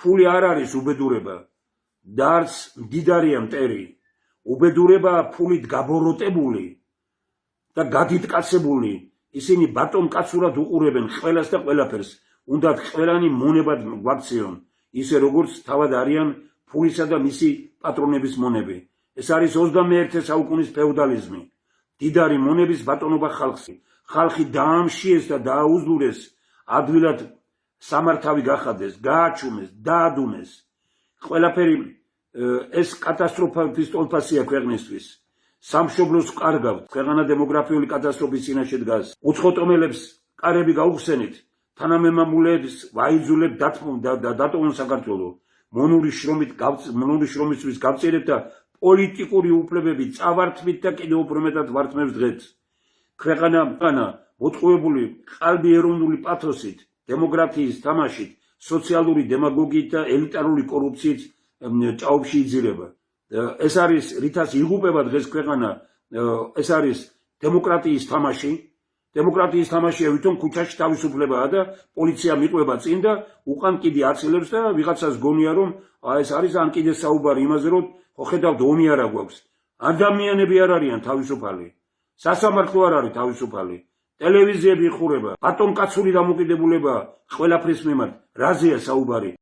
ფული არ არის უბედურება და არც მდიდარია მტერი. უბედურება ფულით გაბოროტებული და გადიტკაცებული. ისინი ბატონკაცურად უყურებენ ყველას და ყველაფერს. უნდათ ყველანი მონებად გვაქციონ, ისე როგორც თავად არიან ფულისა და მისი პატრონების მონები. ეს არის 21 საუკუნის ფეოდალიზმი. დიდარი მონების ბატონობა ხალხში. ხალხი დაამშიეს და დააუზურეს, ადვილად სამართავი გახადეს, გააჩუმეს, დაადუნეს. ყველაფერი ეს კატასტროფის ტოლფასია ქვეყნისთვის. სამშობლოს კარგავთ, ქვეყანა დემოგრაფიული კატასტროფის წინაშე დგას. უცხოტომელებს კარები გაუხსენით, თანამემამულეებს ვაიძულებთ დატოვონ საქართველო. მონური შრომისთვის გავწერეთ და პოლიტიკური უფლებები წავართმით და კიდევ უფრო მეტად ვართმევს დღეს. ქვეყანა მოტყუებული ყალბი ეროვნული პათოსით, დემოგრაფიის თამაშით, სოციალური დემაგოგიით და ელიტარული კორუფციით ჭაობში იძირება. ეს არის რითაც იღუპება დღეს ქვეყანა, ეს არის დემოკრატიის თამაში. დემოკრატიის თამაშია ვითომ ქუჩაში თავისუფლებაა და პოლიცია მიყვება წინ და უკან კიდე აცილებს და ვიღაცას გონია რომ ეს არის ან კიდე საუბარი იმაზე რომ ხო ხედავთ ომი არა გვაქვს. ადამიანები არ არიან თავისუფალი. სასამართლო არ არის თავისუფალი. ტელევიზიები იხურება, ბატონკაცური დამოკიდებულება ყველაფრის მიმართ. რაზეა საუბარი?